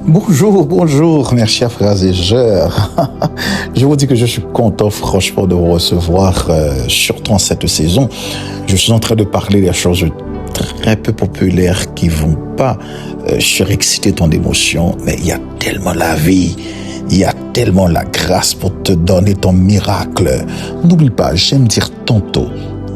Bonjour, mes chers frères et sœurs. Je vous dis que je suis content franchement de vous recevoir, surtout en cette saison. Je suis en train de parler des choses très peu populaires qui vont pas surexciter ton émotion, mais il y a tellement la vie, il y a tellement la grâce pour te donner ton miracle. N'oublie pas, j'aime dire tantôt,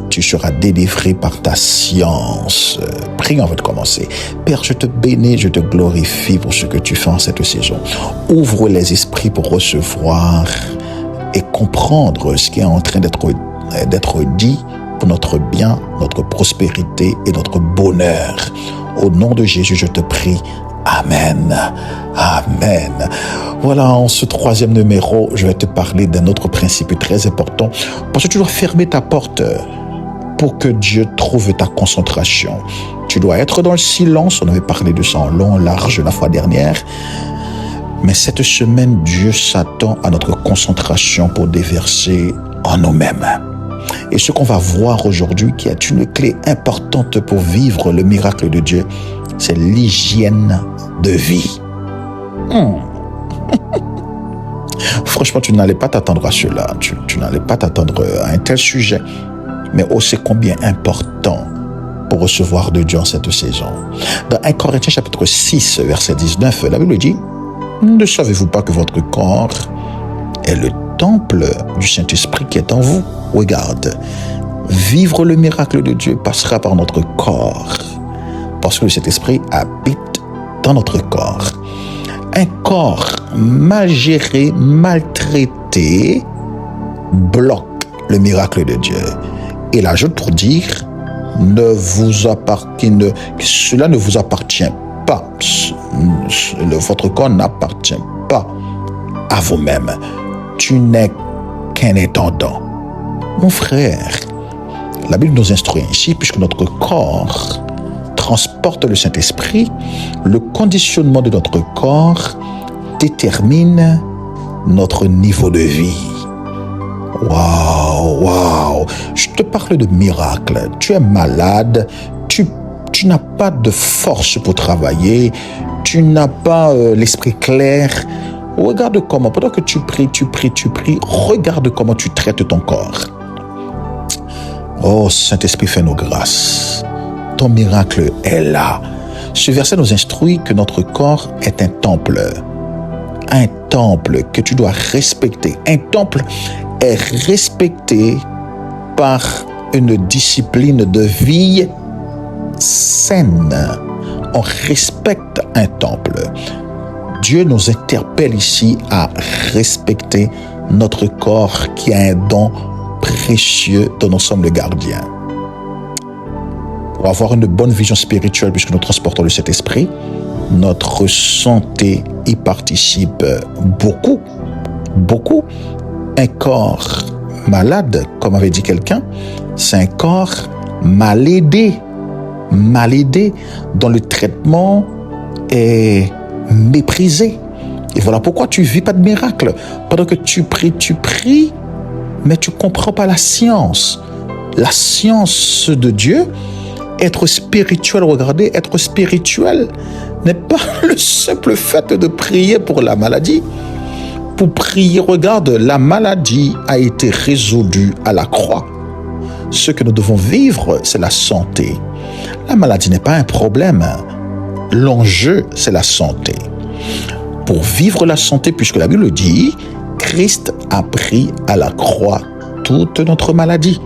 tu seras délivré par ta science. Prions avant de commencer. Père, je te bénis, je te glorifie pour ce que tu fais en cette saison. Ouvre les esprits pour recevoir et comprendre ce qui est en train d'être dit pour notre bien, notre prospérité et notre bonheur. Au nom de Jésus, je te prie. Amen. Amen. Voilà, en ce troisième numéro, je vais te parler d'un autre principe très important. Parce que tu dois fermer ta porte pour que Dieu trouve ta concentration. Tu dois être dans le silence. On avait parlé de ça en long, large la fois dernière. Mais cette semaine, Dieu s'attend à notre concentration pour déverser en nous-mêmes. Et ce qu'on va voir aujourd'hui, qui est une clé importante pour vivre le miracle de Dieu, c'est l'hygiène de vie. Franchement, tu n'allais pas t'attendre à cela. Tu n'allais pas t'attendre à un tel sujet. Mais c'est combien important pour recevoir de Dieu en cette saison. Dans 1 Corinthiens chapitre 6, verset 19, la Bible dit « Ne savez-vous pas que votre corps est le temple du Saint-Esprit qui est en vous ?» Regarde, vivre le miracle de Dieu passera par notre corps, parce que le Saint-Esprit habite dans notre corps. Un corps mal géré, maltraité, bloque le miracle de Dieu. Il ajoute pour dire, cela ne vous appartient pas. Votre corps n'appartient pas à vous-même. Tu n'es qu'un intendant. Mon frère, la Bible nous instruit ainsi, puisque notre corps transporte le Saint-Esprit, le conditionnement de notre corps détermine notre niveau de vie. Waouh, je te parle de miracle. Tu es malade, tu n'as pas de force pour travailler, tu n'as pas l'esprit clair. Regarde comment, pendant que tu pries, regarde comment tu traites ton corps. Oh, Saint-Esprit, fais-nous grâce. Ton miracle est là. Ce verset nous instruit que notre corps est un temple. Un temple que tu dois respecter. Un temple est respecté par une discipline de vie saine. On respecte un temple. Dieu nous interpelle ici à respecter notre corps qui a un don précieux dont nous sommes le gardien. Pour avoir une bonne vision spirituelle, puisque nous transportons le Saint-Esprit, notre santé y participe beaucoup. Un corps malade, comme avait dit quelqu'un, c'est un corps mal aidé, dont le traitement est méprisé. Et voilà pourquoi tu ne vis pas de miracle. Pendant que tu pries, mais tu ne comprends pas la science. La science de Dieu, être spirituel, regardez, être spirituel n'est pas le simple fait de prier pour la maladie. Pour prier, regarde, la maladie a été résolue à la croix. Ce que nous devons vivre, c'est la santé. La maladie n'est pas un problème. L'enjeu, c'est la santé. Pour vivre la santé, puisque la Bible dit, Christ a pris à la croix toute notre maladie.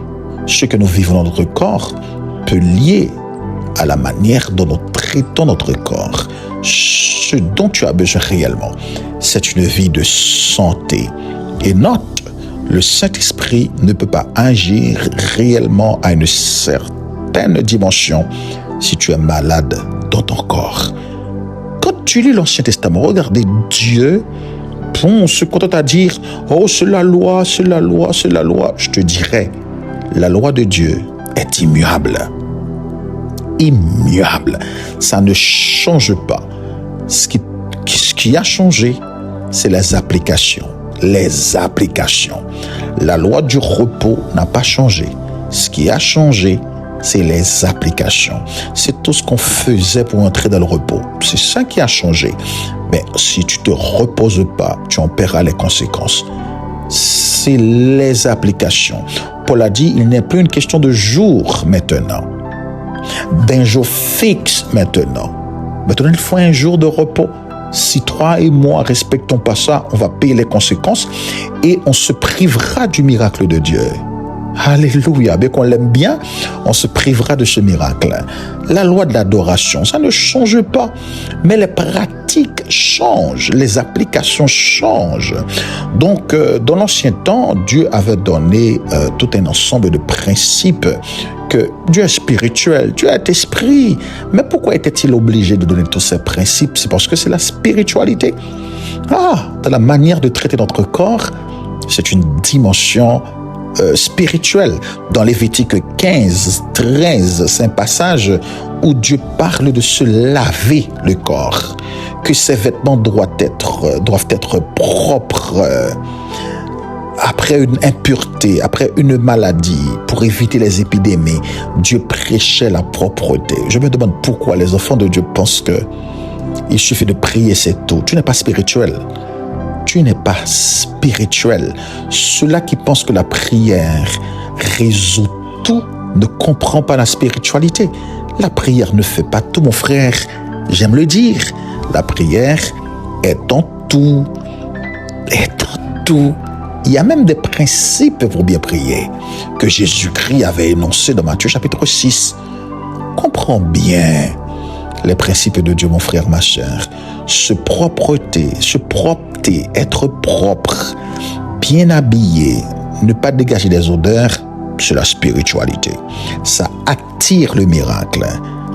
Ce que nous vivons dans notre corps peut lier à la manière dont nous traitons notre corps. Ce dont tu as besoin réellement, c'est une vie de santé. Et note, le Saint-Esprit ne peut pas agir réellement à une certaine dimension si tu es malade dans ton corps. Quand tu lis l'Ancien Testament, regardez, Dieu se contente à dire « Oh, c'est la loi, c'est la loi, c'est la loi ». Je te dirais, la loi de Dieu est immuable. Immuable. Ça ne change pas. Ce qui a changé, c'est les applications. Les applications. La loi du repos n'a pas changé. Ce qui a changé, c'est les applications. C'est tout ce qu'on faisait pour entrer dans le repos. C'est ça qui a changé. Mais si tu te reposes pas, tu en paieras les conséquences. C'est les applications. Paul a dit, il n'est plus une question de jour maintenant, d'un jour fixe maintenant. Maintenant, il faut un jour de repos. Si toi et moi respectons pas ça, on va payer les conséquences et on se privera du miracle de Dieu. Alléluia, bien qu'on l'aime bien, on se privera de ce miracle. La loi de l'adoration, ça ne change pas, mais les pratiques changent, les applications changent. Donc, dans l'ancien temps, Dieu avait donné tout un ensemble de principes que Dieu est spirituel, Dieu est esprit. Mais pourquoi était-il obligé de donner tous ces principes? C'est parce que c'est la spiritualité. Dans la manière de traiter notre corps, c'est une dimension spirituelle. Dans Lévitique 15, 13, c'est un passage où Dieu parle de se laver le corps, que ses vêtements doivent être propres après une impureté, après une maladie, pour éviter les épidémies. Dieu prêchait la propreté. Je me demande pourquoi les enfants de Dieu pensent que il suffit de prier, c'est tout. Tu n'es pas spirituel. Tu n'es pas spirituel. Ceux-là qui pensent que la prière résout tout ne comprend pas la spiritualité. La prière ne fait pas tout, mon frère. J'aime le dire. La prière est en tout. Est en tout. Il y a même des principes pour bien prier que Jésus-Christ avait énoncés dans Matthieu chapitre 6. Comprends bien les principes de Dieu, mon frère, ma chère. Propreté, être propre, bien habillé, ne pas dégager des odeurs, c'est la spiritualité. Ça attire le miracle,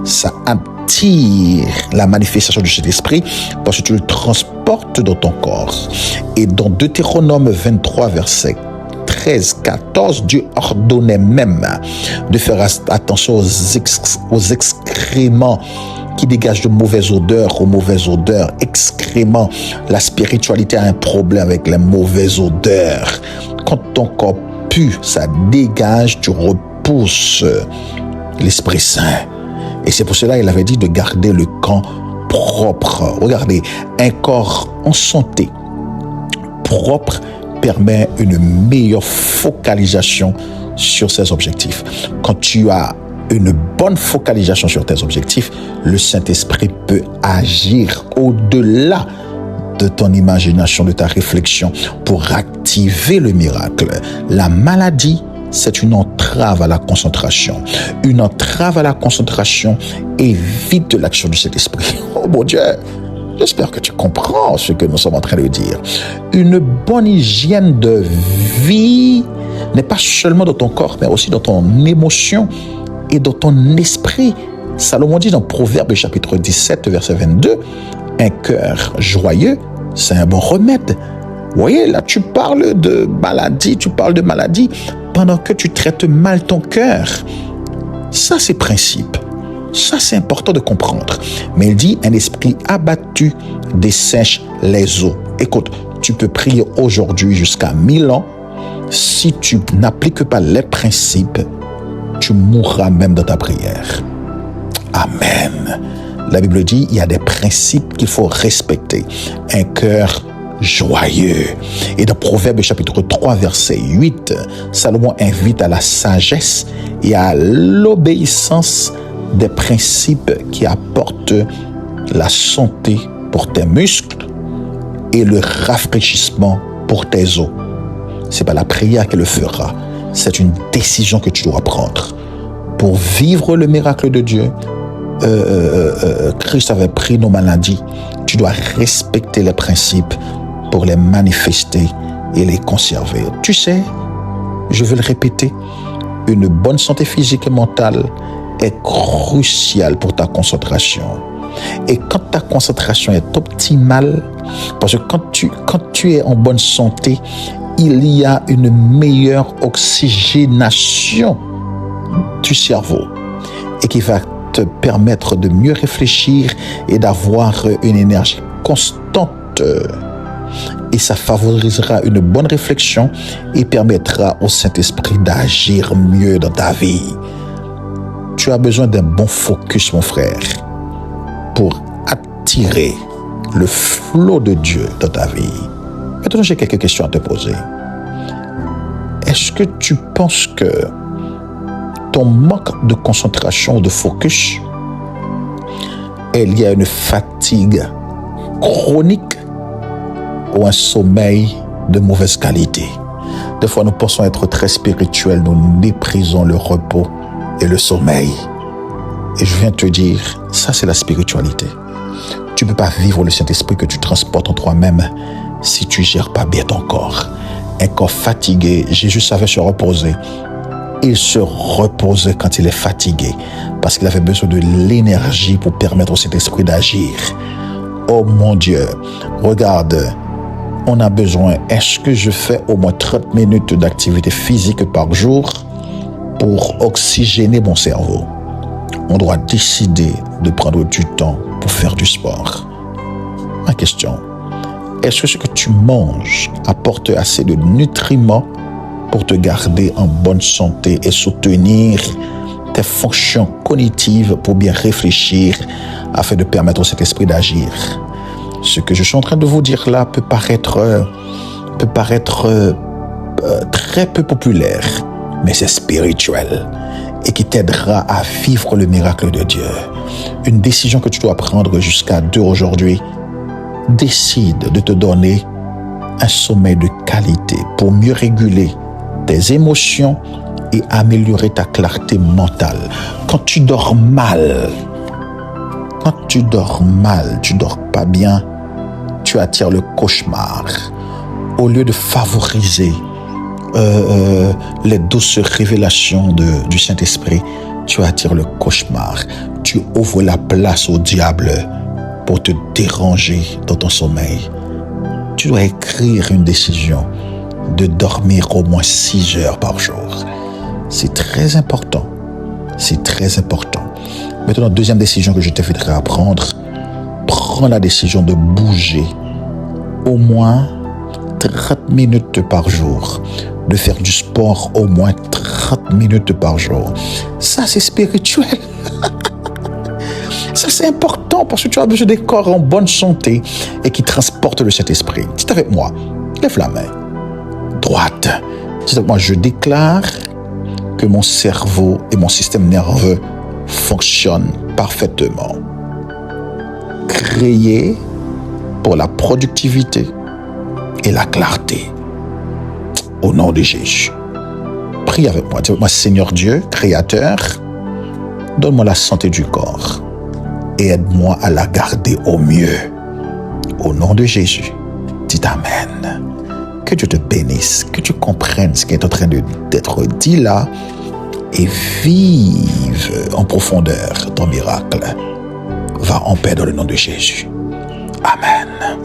ça attire la manifestation de cet esprit parce que tu le transportes dans ton corps. Et dans Deutéronome 23, verset 13-14, Dieu ordonnait même de faire attention aux excréments qui dégagent de mauvaises odeurs, excréments. La spiritualité a un problème avec les mauvaises odeurs. Quand ton corps pue, ça dégage, tu repousses l'Esprit Saint. Et c'est pour cela qu'il avait dit de garder le camp propre. Regardez, un corps en santé, propre, permet une meilleure focalisation sur ses objectifs. Quand tu as une bonne focalisation sur tes objectifs, le Saint-Esprit peut agir au-delà de ton imagination, de ta réflexion pour activer le miracle. La maladie, c'est une entrave à la concentration. Une entrave à la concentration évite l'action du Saint-Esprit. Oh mon Dieu! J'espère que tu comprends ce que nous sommes en train de dire. Une bonne hygiène de vie n'est pas seulement dans ton corps, mais aussi dans ton émotion et dans ton esprit. Salomon dit dans Proverbes chapitre 17, verset 22, un cœur joyeux, c'est un bon remède. Vous voyez, là, tu parles de maladie pendant que tu traites mal ton cœur. Ça, c'est principe. Ça, c'est important de comprendre. Mais il dit, un esprit abattu dessèche les eaux. Écoute, tu peux prier aujourd'hui jusqu'à 1000 ans. Si tu n'appliques pas les principes, tu mourras même dans ta prière. Amen. La Bible dit, il y a des principes qu'il faut respecter. Un cœur joyeux. Et dans Proverbes chapitre 3, verset 8, Salomon invite à la sagesse et à l'obéissance des principes qui apportent la santé pour tes muscles et le rafraîchissement pour tes os. C'est pas la prière qui le fera. C'est une décision que tu dois prendre. Pour vivre le miracle de Dieu, Christ avait pris nos maladies. Tu dois respecter les principes pour les manifester et les conserver. Tu sais, je veux le répéter, une bonne santé physique et mentale est cruciale pour ta concentration. Et quand ta concentration est optimale, parce que quand tu es en bonne santé, il y a une meilleure oxygénation du cerveau et qui va te permettre de mieux réfléchir et d'avoir une énergie constante. Et ça favorisera une bonne réflexion et permettra au Saint-Esprit d'agir mieux dans ta vie. Tu as besoin d'un bon focus, mon frère, pour attirer le flot de Dieu dans ta vie. Maintenant, j'ai quelques questions à te poser. Est-ce que tu penses que ton manque de concentration, de focus, est lié à une fatigue chronique ou un sommeil de mauvaise qualité? Des fois, nous pensons être très spirituels, nous méprisons le repos et le sommeil. Et je viens te dire, ça c'est la spiritualité. Tu ne peux pas vivre le Saint-Esprit que tu transportes en toi-même si tu ne gères pas bien ton corps. Un corps fatigué, Jésus savait se reposer. Il se reposait quand il est fatigué parce qu'il avait besoin de l'énergie pour permettre au Saint-Esprit d'agir. Oh mon Dieu, regarde, on a besoin, est-ce que je fais au moins 30 minutes d'activité physique par jour pour oxygéner mon cerveau? On doit décider de prendre du temps pour faire du sport. Ma question, est-ce que ce que tu manges apporte assez de nutriments pour te garder en bonne santé et soutenir tes fonctions cognitives pour bien réfléchir afin de permettre au Saint-Esprit d'agir? Ce que je suis en train de vous dire là peut paraître très peu populaire, mais c'est spirituel et qui t'aidera à vivre le miracle de Dieu. Une décision que tu dois prendre jusqu'à 2 aujourd'hui. Décide de te donner un sommeil de qualité pour mieux réguler tes émotions et améliorer ta clarté mentale. Quand tu dors mal, tu dors pas bien, tu attires le cauchemar. Au lieu de favoriser les douces révélations du Saint-Esprit, tu attires le cauchemar. Tu ouvres la place au diable pour te déranger dans ton sommeil. Tu dois écrire une décision de dormir au moins 6 heures par jour. C'est très important. C'est très important. Maintenant, deuxième décision que je t'inviterai à prendre, prends la décision de bouger au moins 30 minutes par jour, de faire du sport au moins 30 minutes par jour. Ça, c'est spirituel. Ça, c'est important parce que tu as besoin des corps en bonne santé et qui transportent le Saint-Esprit. Dis avec moi, lève la main droite. Dis avec moi, je déclare que mon cerveau et mon système nerveux fonctionnent parfaitement. Créé pour la productivité et la clarté. Au nom de Jésus. Prie avec moi. Dis avec moi, Seigneur Dieu, Créateur, donne-moi la santé du corps et aide-moi à la garder au mieux. Au nom de Jésus, dis Amen. Que Dieu te bénisse, que tu comprennes ce qui est en train d'être dit là et vive en profondeur ton miracle. Va en paix dans le nom de Jésus. Amen.